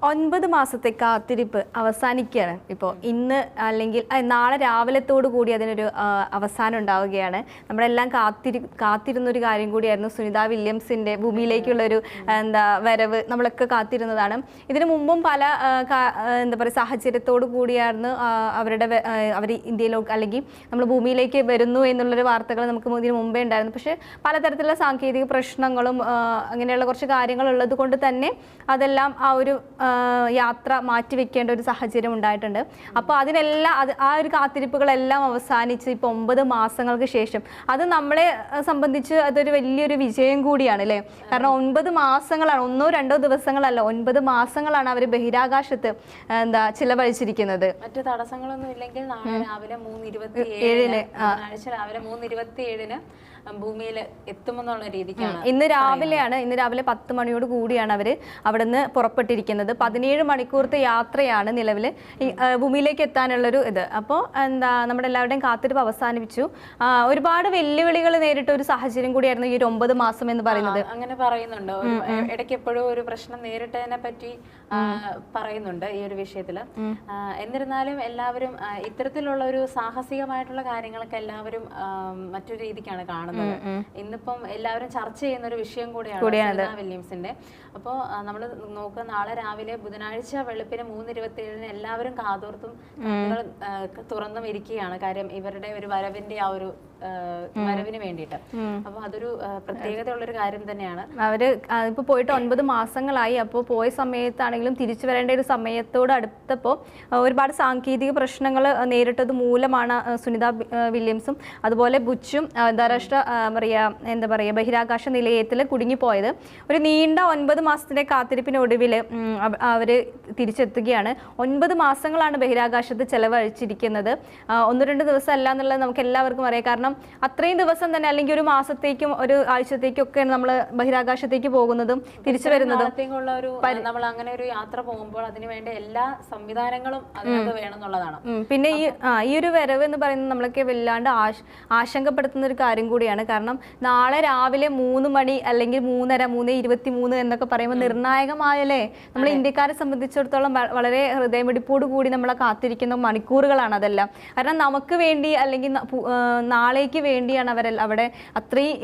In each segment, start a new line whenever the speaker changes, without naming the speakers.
9 മാസത്തെ കാത്തിരിപ്പ് അവസാനിക്കുകയാണ്. ഇപ്പോൾ ഇന്ന് അല്ലെങ്കിൽ നാളെ രാവിലത്തോടു കൂടി അതിനൊരു അവസാനം ഉണ്ടാവുകയാണ്. നമ്മളെല്ലാം കാത്തിരുന്നൊരു കാര്യം കൂടിയായിരുന്നു സുനിത വില്യംസിൻ്റെ ഭൂമിയിലേക്കുള്ളൊരു വരവ്. നമ്മളൊക്കെ കാത്തിരുന്നതാണ്. ഇതിനു മുമ്പും പല സാഹചര്യത്തോടു കൂടിയായിരുന്നു അവർ ഇന്ത്യയിലേക്ക് അല്ലെങ്കിൽ നമ്മൾ ഭൂമിയിലേക്ക് വരുന്നു എന്നുള്ളൊരു വാർത്തകൾ നമുക്ക് ഇതിനു മുമ്പേ ഉണ്ടായിരുന്നു. പക്ഷേ പലതരത്തിലുള്ള സാങ്കേതിക പ്രശ്നങ്ങളും അങ്ങനെയുള്ള കുറച്ച് കാര്യങ്ങൾ ഉള്ളത് കൊണ്ട് തന്നെ അതെല്ലാം ആ ഒരു യാത്ര മാറ്റിവെക്കേണ്ട ഒരു സാഹചര്യം ഉണ്ടായിട്ടുണ്ട്. അപ്പോൾ അതിനെല്ലാം ആ ഒരു കാത്തിരിപ്പുകളെല്ലാം അവസാനിച്ച് ഇപ്പോൾ 9 മാസങ്ങൾക്ക് ശേഷം അത് നമ്മളെ സംബന്ധിച്ച് അതൊരു വലിയൊരു വിജയം കൂടിയാണ് അല്ലേ? കാരണം 9 മാസങ്ങളാണ്, 1-2 ദിവസങ്ങളല്ല, 9 മാസങ്ങളാണ് അവർ ബഹിരാകാശത്ത് ചിലവഴിച്ചിരിക്കുന്നത്.
മറ്റു തടസ്സങ്ങളൊന്നും ഇല്ലെങ്കിൽ നാളെ രാവിലെ 3:27 രാവിലെ 3:27 ഭൂമിയിൽ എത്തുമെന്നുള്ള രീതിക്കാണ്.
ഇന്ന് രാവിലെ 10 മണിയോട് കൂടിയാണ് അവർ അവിടെ നിന്ന് പുറപ്പെട്ടിരിക്കുന്നത്. 17 മണിക്കൂറത്തെ യാത്രയാണ് നിലവിൽ ഭൂമിയിലേക്ക് എത്താനുള്ളൊരു ഇത്. അപ്പോൾ നമ്മുടെ എല്ലാവരുടെയും കാത്തിരിപ്പ് അവസാനിപ്പിച്ചു. ഒരുപാട് വെല്ലുവിളികൾ നേരിട്ട ഒരു സാഹചര്യം കൂടിയായിരുന്നു ഈ ഒരു 9 മാസം എന്ന് പറയുന്നത്.
അങ്ങനെ പറയുന്നുണ്ട്, ഇടയ്ക്ക് എപ്പോഴും ഒരു പ്രശ്നം നേരിട്ടതിനെ പറ്റി പറയുന്നുണ്ട് ഈ ഒരു വിഷയത്തിൽ. എന്നിരുന്നാലും എല്ലാവരും ഇത്തരത്തിലുള്ള ഒരു സാഹസികമായിട്ടുള്ള കാര്യങ്ങളൊക്കെ എല്ലാവരും മറ്റൊരു രീതിക്കാണ് കാണുന്നത്. ഇന്നിപ്പം എല്ലാവരും ചർച്ച ചെയ്യുന്ന ഒരു വിഷയം കൂടിയാണ് സുനിത വില്യംസിന്റെ. അപ്പോൾ നമ്മൾ നോക്കുക, നാളെ രാവിലെ ബുധനാഴ്ച വെളുപ്പിന് 3:27 എല്ലാവരും കാതോർത്തും തുറന്നും ഇരിക്കുകയാണ്. കാര്യം ഇവരുടെ ഒരു വരവിന്റെ ആ ഒരു വരവിന് വേണ്ടിയിട്ട്. അപ്പൊ അതൊരു പ്രത്യേകതയുള്ളൊരു കാര്യം തന്നെയാണ്.
അവര് ഇപ്പൊ പോയിട്ട് 9 മാസങ്ങളായി. അപ്പോൾ പോയ സമയത്താണെങ്കിലും തിരിച്ചു വരേണ്ട ഒരു സമയത്തോട് അടുത്തപ്പോൾ ഒരുപാട് സാങ്കേതിക പ്രശ്നങ്ങൾ നേരിട്ടത് മൂലമാണ് സുനിത വില്യംസും അതുപോലെ ബുച്ചും അന്താരാഷ്ട്ര ബഹിരാകാശ നിലയത്തിൽ കുടുങ്ങിപ്പോയത്. ഒരു നീണ്ട 9 മാസത്തിന്റെ കാത്തിരിപ്പിനൊടുവിൽ അവർ തിരിച്ചെത്തുകയാണ്. 9 മാസങ്ങളാണ് ബഹിരാകാശത്ത് ചെലവഴിച്ചിരിക്കുന്നത്. 1-2 ദിവസം അല്ല എന്നുള്ളത് നമുക്ക് എല്ലാവർക്കും അറിയാം. കാരണം അത്രയും ദിവസം തന്നെ, അല്ലെങ്കിൽ ഒരു മാസത്തേക്കും ഒരു ആഴ്ചത്തേക്കും ഒക്കെ നമ്മൾ ബഹിരാകാശത്തേക്ക് പോകുന്നതും തിരിച്ചു വരുന്നതും.
നമ്മൾ അങ്ങനെ ഒരു യാത്ര പോകുമ്പോൾ അതിന് വേണ്ട എല്ലാ സംവിധാനങ്ങളും അതിനകത്ത് വേണമെന്നുള്ളതാണ്.
പിന്നെ ഈ ഒരു വരവ് എന്ന് പറയുന്നത് നമ്മളൊക്കെ വല്ലാണ്ട് ആശങ്കപ്പെടുത്തുന്ന ഒരു കാര്യം കൂടിയാണ്. കാരണം നാളെ രാവിലെ 3 മണി അല്ലെങ്കിൽ 3:30, 3:23 എന്നൊക്കെ പറയുമ്പോൾ നിർണായകമായല്ലേ നമ്മൾ ഇന്ത്യക്കാരെ സംബന്ധിച്ചിടത്തോളം വളരെ ഹൃദയമിടിപ്പോടു കൂടി നമ്മളെ കാത്തിരിക്കുന്ന മണിക്കൂറുകളാണ് അതെല്ലാം. കാരണം നമുക്ക് വേണ്ടി അല്ലെങ്കിൽ നാളേക്ക് വേണ്ടിയാണ് അവിടെ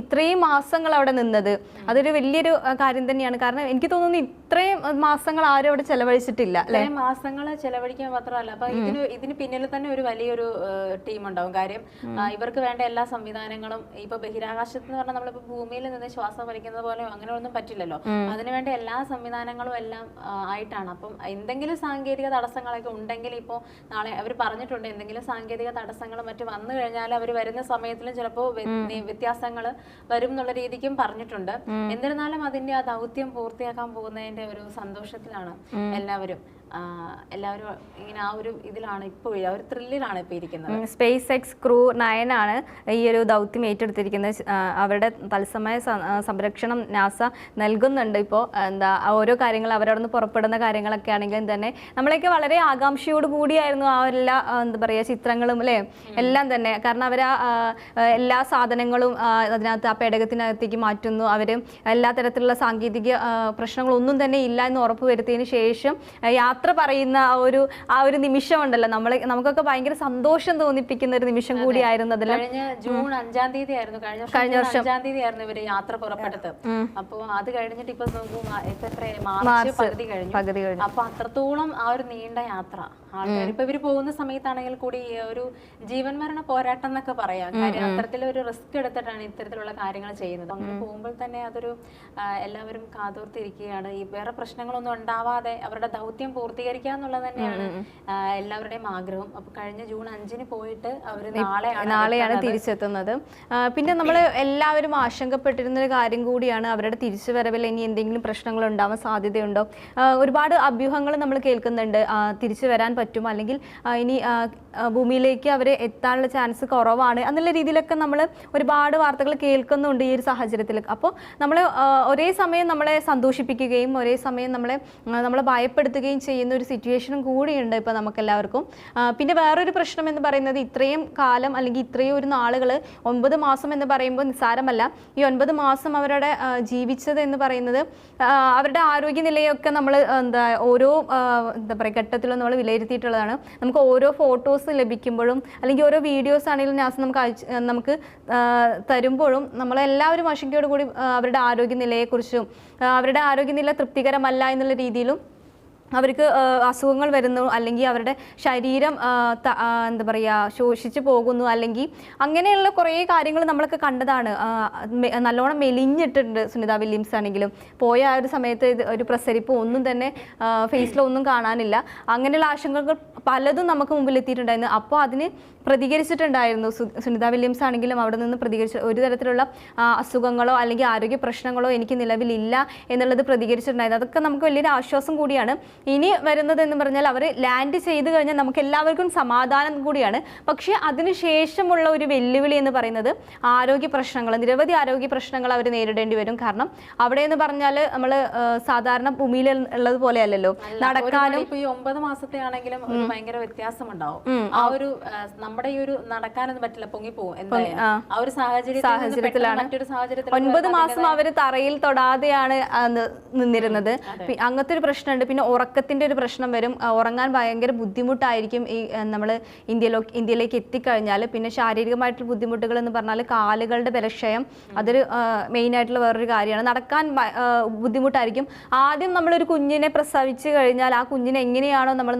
ഇത്രയും മാസങ്ങൾ അവിടെ നിന്നത്. അതൊരു വലിയൊരു കാര്യം തന്നെയാണ്. കാരണം എനിക്ക് തോന്നുന്നു ഇത്രയും മാസങ്ങൾ ആരും അവിടെ ചെലവഴിച്ചിട്ടില്ല അല്ലെ?
മാസങ്ങൾ ചെലവഴിക്കാൻ മാത്രമല്ല, അപ്പൊ ഇതിന് പിന്നിൽ തന്നെ ഒരു വലിയൊരു ടീം ഉണ്ടാവും. കാര്യം ഇവർക്ക് വേണ്ട എല്ലാ സംവിധാനങ്ങളും ഇപ്പൊ ബഹിരാകാശത്ത് എന്ന് പറഞ്ഞാൽ നമ്മളിപ്പോ ഭൂമിയിൽ നിന്ന് ശ്വാസം വലിക്കുന്നത് പോലെ അങ്ങനെ ഒന്നും പറ്റില്ലല്ലോ. അതിനുവേണ്ട എല്ലാ സംവിധാനങ്ങളും എല്ലാം ആയിട്ടാണ്. അപ്പം എന്തെങ്കിലും സാങ്കേതിക തടസ്സങ്ങളൊക്കെ ഉണ്ടെങ്കിൽ ഇപ്പോൾ നാളെ അവർ പറഞ്ഞിട്ടുണ്ട്, എന്തെങ്കിലും സാങ്കേതിക തടസ്സങ്ങൾ മറ്റു വന്നു കഴിഞ്ഞാൽ അവർ വരുന്ന സമയത്തിലും ചിലപ്പോൾ വ്യത്യാസങ്ങൾ വരും എന്നുള്ള രീതിക്കും പറഞ്ഞിട്ടുണ്ട്. എന്നിരുന്നാലും അതിന്റെ ആ ദൗത്യം പൂർത്തിയാക്കാൻ പോകുന്നതിന്റെ ഒരു സന്തോഷത്തിലാണ് എല്ലാവരും ഇങ്ങനെ ആ ഒരു ഇതിലാണ് ഇപ്പോൾ, ആ ഒരു ത്രില്ലിലാണ് ഇപ്പോൾ ഇരിക്കുന്നത്.
SpaceX Crew 9 ആണ് ഈ ഒരു ദൗത്യം ഏറ്റെടുത്തിരിക്കുന്നത്. അവരുടെ തത്സമയ സംരക്ഷണം നാസ നൽകുന്നുണ്ട്. ഇപ്പോൾ ഓരോ കാര്യങ്ങൾ അവരവിടെ നിന്ന് പുറപ്പെടുന്ന കാര്യങ്ങളൊക്കെ ആണെങ്കിലും തന്നെ നമ്മളൊക്കെ വളരെ ആകാംക്ഷയോട് കൂടിയായിരുന്നു ആ എല്ലാ ചിത്രങ്ങളും അല്ലേ, എല്ലാം തന്നെ. കാരണം അവർ എല്ലാ സാധനങ്ങളും അതിനകത്ത് ആ പേടകത്തിനകത്തേക്ക് മാറ്റുന്നു. അവർ എല്ലാ തരത്തിലുള്ള സാങ്കേതിക പ്രശ്നങ്ങളൊന്നും തന്നെ ഇല്ല എന്ന് ഉറപ്പുവരുത്തിയതിന് ശേഷം യാത്ര പറയുന്ന ആ ഒരു നിമിഷം ഉണ്ടല്ലോ, നമുക്കൊക്കെ ഭയങ്കര സന്തോഷം തോന്നിപ്പിക്കുന്ന ഒരു നിമിഷം കൂടിയായിരുന്നു. അതിൽ
കഴിഞ്ഞ ജൂൺ 5-ാം തീയതി ആയിരുന്നു, കഴിഞ്ഞ വർഷം 5-ാം തീയതി ആയിരുന്നു ഇവര് യാത്ര പുറപ്പെട്ടത്. അപ്പൊ അത് കഴിഞ്ഞിട്ട് ഇപ്പൊ മാർച്ച് പകുതി കഴിഞ്ഞു. അപ്പൊ അത്രത്തോളം ആ ഒരു നീണ്ട യാത്ര ആൾക്കാർ ഇപ്പൊ ഇവര് പോകുന്ന സമയത്താണെങ്കിൽ കൂടി ഒരു ജീവൻ മരണ പോരാട്ടം എന്നൊക്കെ പറയാം. കാര്യം അത്തരത്തിലൊരു റിസ്ക് എടുത്തിട്ടാണ് ഇത്തരത്തിലുള്ള കാര്യങ്ങൾ ചെയ്യുന്നത്. അങ്ങനെ പോകുമ്പോൾ തന്നെ അതൊരു എല്ലാവരും കാതോർത്തിരിക്കുകയാണ്. ഈ വേറെ പ്രശ്നങ്ങളൊന്നും ഉണ്ടാവാതെ അവരുടെ ദൗത്യം പൂർത്തീകരിക്കുക എന്നുള്ളത് തന്നെയാണ് എല്ലാവരുടെയും ആഗ്രഹം. അപ്പൊ കഴിഞ്ഞ ജൂൺ 5-ന് പോയിട്ട് അവർ
നാളെയാണ് തിരിച്ചെത്തുന്നത്. പിന്നെ നമ്മൾ എല്ലാവരും ആശങ്കപ്പെട്ടിരുന്ന ഒരു കാര്യം കൂടിയാണ് അവരുടെ തിരിച്ചുവരവിൽ ഇനി എന്തെങ്കിലും പ്രശ്നങ്ങൾ ഉണ്ടാവാൻ സാധ്യതയുണ്ടോ. ഒരുപാട് അഭ്യൂഹങ്ങൾ നമ്മൾ കേൾക്കുന്നുണ്ട്. തിരിച്ചു വരാൻ പറ്റും, അല്ലെങ്കിൽ ഇനി ഭൂമിയിലേക്ക് അവർ എത്താനുള്ള ചാൻസ് കുറവാണ് എന്നുള്ള രീതിയിലൊക്കെ നമ്മൾ ഒരുപാട് വാർത്തകൾ കേൾക്കുന്നുണ്ട് ഈ ഒരു സാഹചര്യത്തിൽ. അപ്പോൾ നമ്മൾ ഒരേ സമയം നമ്മളെ സന്തോഷിപ്പിക്കുകയും ഒരേ സമയം നമ്മളെ ഭയപ്പെടുത്തുകയും ചെയ്യുന്ന ചെയ്യുന്ന ഒരു സിറ്റുവേഷനും കൂടിയുണ്ട് ഇപ്പോൾ നമുക്കെല്ലാവർക്കും. പിന്നെ വേറൊരു പ്രശ്നം എന്ന് പറയുന്നത് ഇത്രയും കാലം അല്ലെങ്കിൽ ഇത്രയും ഒരു നാളുകൾ 9 മാസം എന്ന് പറയുമ്പോൾ നിസ്സാരമല്ല. ഈ 9 മാസം അവരുടെ ജീവിച്ചത് എന്ന് പറയുന്നത് അവരുടെ ആരോഗ്യനിലയൊക്കെ നമ്മൾ ഓരോ ഘട്ടത്തിലും നമ്മൾ വിലയിരുത്തിയിട്ടുള്ളതാണ്. നമുക്ക് ഓരോ ഫോട്ടോസ് ലഭിക്കുമ്പോഴും അല്ലെങ്കിൽ ഓരോ വീഡിയോസ് ആണെങ്കിലും നമുക്ക് തരുമ്പോഴും നമ്മളെല്ലാവരും ആശങ്കയോട് കൂടി അവരുടെ ആരോഗ്യനിലയെക്കുറിച്ചും അവരുടെ ആരോഗ്യനില തൃപ്തികരമല്ല എന്നുള്ള രീതിയിലും അവർക്ക് അസുഖങ്ങൾ വരുന്നു, അല്ലെങ്കിൽ അവരുടെ ശരീരം ശോഷിച്ചു പോകുന്നു, അല്ലെങ്കിൽ അങ്ങനെയുള്ള കുറേ കാര്യങ്ങൾ നമ്മളൊക്കെ കണ്ടതാണ്. നല്ലോണം മെലിഞ്ഞിട്ടുണ്ട് സുനിത വില്യംസ് ആണെങ്കിലും. പോയ ആ ഒരു സമയത്ത് ഒരു പ്രസരിപ്പ് ഒന്നും തന്നെ ഫേസിലൊന്നും കാണാനില്ല. അങ്ങനെയുള്ള ആശങ്കകൾ പലതും നമുക്ക് മുമ്പിൽ എത്തിയിട്ടുണ്ടായിരുന്നു. അപ്പോൾ അതിന് പ്രതികരിച്ചിട്ടുണ്ടായിരുന്നു സുനിത വില്യംസ് ആണെങ്കിലും. അവിടെ നിന്ന് പ്രതികരിച്ച ഒരു തരത്തിലുള്ള അസുഖങ്ങളോ അല്ലെങ്കിൽ ആരോഗ്യ പ്രശ്നങ്ങളോ എനിക്ക് നിലവിലില്ല എന്നുള്ളത് പ്രതികരിച്ചിട്ടുണ്ടായിരുന്നു. അതൊക്കെ നമുക്ക് വലിയൊരു ആശ്വാസം കൂടിയാണ്. ഇനി വരുന്നത് എന്ന് പറഞ്ഞാൽ അവർ ലാൻഡ് ചെയ്ത് കഴിഞ്ഞാൽ നമുക്ക് എല്ലാവർക്കും സമാധാനം കൂടിയാണ്. പക്ഷേ അതിനുശേഷമുള്ള ഒരു വെല്ലുവിളി എന്ന് പറയുന്നത് ആരോഗ്യ പ്രശ്നങ്ങൾ, നിരവധി ആരോഗ്യ പ്രശ്നങ്ങൾ അവർ നേരിടേണ്ടി വരും. കാരണം അവിടെ എന്ന് പറഞ്ഞാൽ നമ്മൾ സാധാരണ ഭൂമിയിൽ ഉള്ളത് പോലെ അല്ലല്ലോ, നടക്കാനും.
ഇപ്പൊ ഈ 9 മാസത്തെ ആണെങ്കിലും ഭയങ്കര വ്യത്യാസമുണ്ടാവും. ആ ഒരു നമ്മുടെ ഈ ഒരു നടക്കാനൊന്നും പറ്റില്ല, പൊങ്ങിപ്പോവും. എന്തായാലും ആ ഒരു സാഹചര്യത്തിലാണ്
9 മാസം അവര് തറയിൽ തൊടാതെയാണ് നിന്നിരുന്നത്. അങ്ങനത്തെ ഒരു പ്രശ്നമുണ്ട്. പിന്നെ ഉറക്കത്തിന്റെ ഒരു പ്രശ്നം വരും. ഉറങ്ങാൻ ഭയങ്കര ബുദ്ധിമുട്ടായിരിക്കും ഈ നമ്മൾ ഇന്ത്യയിലേക്ക് എത്തിക്കഴിഞ്ഞാൽ. പിന്നെ ശാരീരികമായിട്ടുള്ള ബുദ്ധിമുട്ടുകൾ എന്ന് പറഞ്ഞാൽ കാലുകളുടെ ബലക്ഷയം, അതൊരു മെയിൻ ആയിട്ടുള്ള വേറൊരു കാര്യമാണ്. നടക്കാൻ ബുദ്ധിമുട്ടായിരിക്കും. ആദ്യം നമ്മളൊരു കുഞ്ഞിനെ പ്രസവിച്ചു കഴിഞ്ഞാൽ ആ കുഞ്ഞിനെ എങ്ങനെയാണോ നമ്മൾ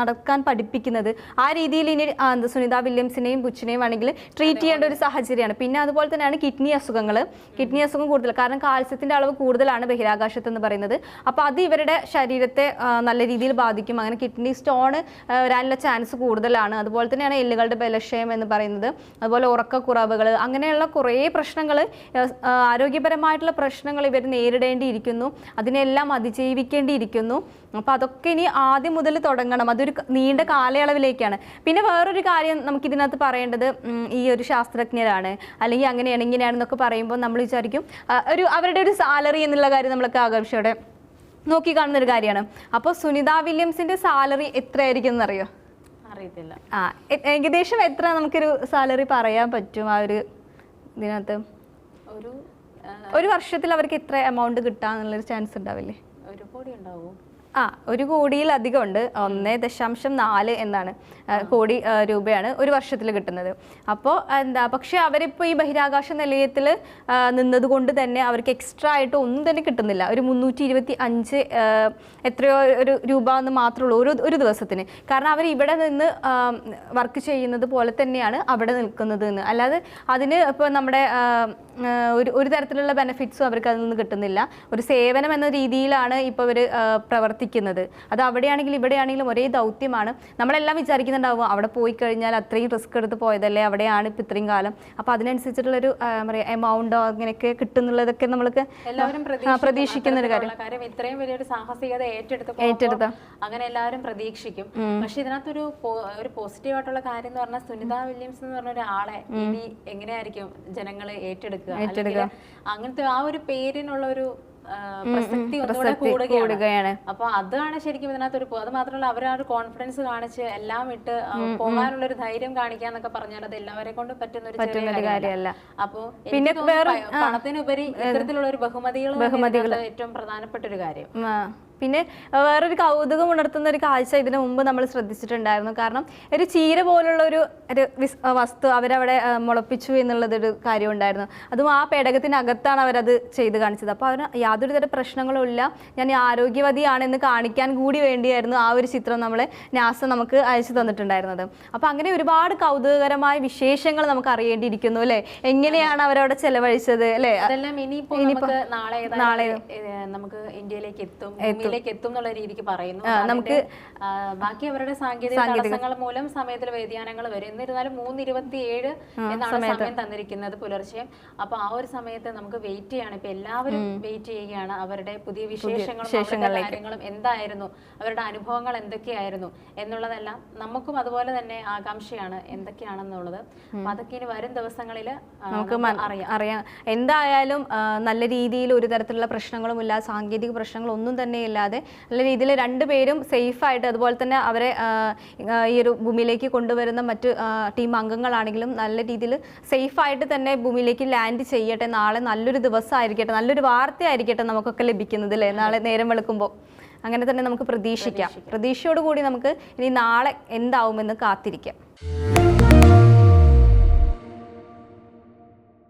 നടക്കാൻ പഠിപ്പിക്കുന്നത് ആ രീതിയിൽ ഇനി സുനിത വില്യംസിനെയും ബുച്ചിനെയും ആണെങ്കിൽ ട്രീറ്റ് ചെയ്യേണ്ട ഒരു സാഹചര്യമാണ്. പിന്നെ അതുപോലെ തന്നെയാണ് കിഡ്നി അസുഖം കൂടുതൽ. കാരണം കാൽസ്യത്തിന്റെ അളവ് കൂടുതലാണ് ബഹിരാകാശത്ത് എന്ന് പറയുന്നത്. അപ്പോൾ അത് ഇവരുടെ ശരീരത്തെ നല്ല രീതിയിൽ ബാധിക്കും. അങ്ങനെ കിഡ്നി സ്റ്റോൺ വരാനുള്ള ചാൻസ് കൂടുതലാണ്. അതുപോലെ തന്നെയാണ് എല്ലുകളുടെ ബലക്ഷയം എന്ന് പറയുന്നത്. അതുപോലെ ഉറക്കക്കുറവുകൾ, അങ്ങനെയുള്ള കുറേ പ്രശ്നങ്ങൾ, ആരോഗ്യപരമായിട്ടുള്ള പ്രശ്നങ്ങൾ ഇവർ നേരിടേണ്ടിയിരിക്കുന്നു. അതിനെല്ലാം അതിജീവിക്കേണ്ടിയിരിക്കുന്നു. അപ്പോൾ അതൊക്കെ ഇനി ആദ്യം മുതൽ തുടങ്ങണം. അതൊരു നീണ്ട കാലയളവിലേക്കാണ്. പിന്നെ വേറൊരു കാര്യം നമുക്കിതിനകത്ത് പറയേണ്ടത്, ഈ ഒരു ശാസ്ത്രജ്ഞരാണ് അല്ലെങ്കിൽ അങ്ങനെയാണ് ഇങ്ങനെയാണെന്നൊക്കെ പറയുമ്പോൾ നമ്മൾ വിചാരിക്കും അവരുടെ ഒരു സാലറി എന്നുള്ള കാര്യം നമ്മളൊക്കെ ആകാംക്ഷയോടെ നോക്കി കാണുന്ന ഒരു കാര്യമാണ്. അപ്പോൾ സുനിത വില്യംസിന്റെ സാലറി എത്രയായിരിക്കും എന്നറിയോ?
അറിയത്തില്ല.
ഏകദേശം എത്ര നമുക്കൊരു സാലറി പറയാൻ പറ്റും ആ ഒരു ഇതിനകത്ത്? ഒരു വർഷത്തിൽ അവർക്ക് എത്ര എമൗണ്ട് കിട്ടാന്നുള്ളൊരു ചാൻസ് ഉണ്ടാവില്ലേ?
1 കോടി ഉണ്ടാവും.
1 കോടിയിലധികം ഉണ്ട്. 1.4 എന്നാണ് കോടി രൂപയാണ് ഒരു വർഷത്തിൽ കിട്ടുന്നത്. അപ്പോൾ പക്ഷെ അവരിപ്പോൾ ഈ ബഹിരാകാശ നിലയത്തിൽ നിന്നതുകൊണ്ട് തന്നെ അവർക്ക് എക്സ്ട്രാ ആയിട്ട് ഒന്നും തന്നെ കിട്ടുന്നില്ല. ഒരു 325 എത്രയോ ഒരു രൂപ എന്ന് മാത്രമേ ഉള്ളൂ ഒരു ദിവസത്തിന്. കാരണം അവർ ഇവിടെ നിന്ന് വർക്ക് ചെയ്യുന്നത് പോലെ തന്നെയാണ് അവിടെ നിൽക്കുന്നത് എന്ന്. അല്ലാതെ അതിന് ഇപ്പോൾ നമ്മുടെ ഒരു തരത്തിലുള്ള ബെനിഫിറ്റ്സും അവർക്ക് അതിൽ നിന്ന് കിട്ടുന്നില്ല. ഒരു സേവനം എന്ന രീതിയിലാണ് ഇപ്പോൾ അവർ പ്രവർത്തിക്കുന്നത്. അത് അവിടെയാണെങ്കിലും ഇവിടെയാണെങ്കിലും ഒരേ ദൗത്യമാണ്. നമ്മളെല്ലാം വിചാരിക്കുന്നുണ്ടാവും അവിടെ പോയി കഴിഞ്ഞാൽ അത്രയും റിസ്ക് എടുത്ത് പോയതല്ലേ, അവിടെയാണ് ഇപ്പം ഇത്രയും കാലം, അപ്പോൾ അതിനനുസരിച്ചിട്ടുള്ളൊരു എമൗണ്ടോ അങ്ങനെയൊക്കെ കിട്ടുന്നുള്ളതൊക്കെ നമ്മൾക്ക്
എല്ലാവരും
പ്രതീക്ഷിക്കുന്ന ഒരു കാര്യം.
ഇത്രയും വലിയൊരു സാഹസികത ഏറ്റെടുത്ത അങ്ങനെ എല്ലാവരും പ്രതീക്ഷിക്കും. പക്ഷെ ഇതിനകത്തൊരു പോസിറ്റീവായിട്ടുള്ള കാര്യം എന്ന് പറഞ്ഞാൽ സുനിത വില്യംസ് എന്ന് പറഞ്ഞ ഒരാളെ ഇനി എങ്ങനെയായിരിക്കും ജനങ്ങളെ ഏറ്റെടുക്കുക, അങ്ങനത്തെ ആ ഒരു പേരിനുള്ള ഒരു പ്രസക്തി കൂടുകയാണ്. അപ്പൊ അതാണ് ശരിക്കും ഇതിനകത്തൊരു. അത് മാത്രമല്ല അവരാ ഒരു കോൺഫിഡൻസ് കാണിച്ച് എല്ലാം ഇട്ട് പോകാനുള്ള ഒരു ധൈര്യം കാണിക്കാന്നൊക്കെ പറഞ്ഞാൽ അത് എല്ലാവരെ കൊണ്ട് പറ്റുന്ന ഒരു കാര്യമല്ല. അപ്പൊ പിന്നെ പണത്തിനുപരി ഇത്തരത്തിലുള്ള ഒരു ബഹുമതികൾ ഏറ്റവും പ്രധാനപ്പെട്ട ഒരു കാര്യം.
പിന്നെ വേറൊരു കൗതുകം ഉണർത്തുന്ന ഒരു കാഴ്ച ഇതിനു മുമ്പ് നമ്മൾ ശ്രദ്ധിച്ചിട്ടുണ്ടായിരുന്നു. കാരണം ഒരു ചീര പോലുള്ള ഒരു വസ്തു അവരവിടെ മുളപ്പിച്ചു എന്നുള്ളതൊരു കാര്യം ഉണ്ടായിരുന്നു. അതും ആ പേടകത്തിനകത്താണ് അവരത് ചെയ്ത് കാണിച്ചത്. അപ്പോൾ അവന് യാതൊരു തരം പ്രശ്നങ്ങളും ഇല്ല, ഞാൻ ആരോഗ്യവതിയാണെന്ന് കാണിക്കാൻ കൂടി വേണ്ടിയായിരുന്നു ആ ഒരു ചിത്രം നമ്മളെ നാസ നമുക്ക് അയച്ചു തന്നിട്ടുണ്ടായിരുന്നത്. അപ്പോൾ അങ്ങനെ ഒരുപാട് കൗതുകകരമായ വിശേഷങ്ങൾ നമുക്ക് അറിയേണ്ടിയിരിക്കുന്നു അല്ലേ, എങ്ങനെയാണ് അവരവിടെ ചെലവഴിച്ചത് അല്ലേ.
അതെല്ലാം ഇനിയിപ്പോ നാളെ നമുക്ക് ഇന്ത്യയിലേക്ക് എത്തും എന്നുള്ള രീതിക്ക് പറയുന്നു. നമുക്ക് ബാക്കി അവരുടെ സാങ്കേതിക തടസ്സങ്ങൾ മൂലം സമയത്തിൽ വ്യതിയാനങ്ങൾ വരും. എന്നിരുന്നാലും 3:27 എന്നാണ് സമയം തന്നിരിക്കുന്നത് പുലർച്ചെ. അപ്പൊ ആ ഒരു സമയത്ത് നമുക്ക് വെയിറ്റ് ചെയ്യാണ്. ഇപ്പൊ എല്ലാവരും വെയിറ്റ് ചെയ്യുകയാണ് അവരുടെ പുതിയ വിശേഷങ്ങളും കാര്യങ്ങളും എന്തായിരുന്നു, അവരുടെ അനുഭവങ്ങൾ എന്തൊക്കെയായിരുന്നു എന്നുള്ളതെല്ലാം നമുക്കും അതുപോലെ തന്നെ ആകാംക്ഷയാണ് എന്തൊക്കെയാണെന്നുള്ളത്. അപ്പൊ അതൊക്കെ ഇനി വരും ദിവസങ്ങളിൽ നമുക്ക് അറിയാം.
എന്തായാലും നല്ല രീതിയിൽ ഒരു തരത്തിലുള്ള പ്രശ്നങ്ങളുമില്ല, സാങ്കേതിക പ്രശ്നങ്ങളൊന്നും തന്നെ ഇല്ലാതെ ഇല്ലാതെ നല്ല രീതിയിൽ രണ്ടുപേരും സേഫായിട്ട്, അതുപോലെ തന്നെ അവരെ ഈ ഒരു ഭൂമിയിലേക്ക് കൊണ്ടുവരുന്ന മറ്റ് ടീം അംഗങ്ങളാണെങ്കിലും നല്ല രീതിയിൽ സേഫായിട്ട് തന്നെ ഭൂമിയിലേക്ക് ലാൻഡ് ചെയ്യട്ടെ. നാളെ നല്ലൊരു ദിവസമായിരിക്കട്ടെ, നല്ലൊരു വാർത്തയായിരിക്കട്ടെ നമുക്കൊക്കെ ലഭിക്കുന്നത് അല്ലേ, നാളെ നേരം വെളുക്കുമ്പോൾ. അങ്ങനെ തന്നെ നമുക്ക് പ്രതീക്ഷിക്കാം. പ്രതീക്ഷയോടുകൂടി നമുക്ക് ഇനി നാളെ എന്താവുമെന്ന് കാത്തിരിക്കാം.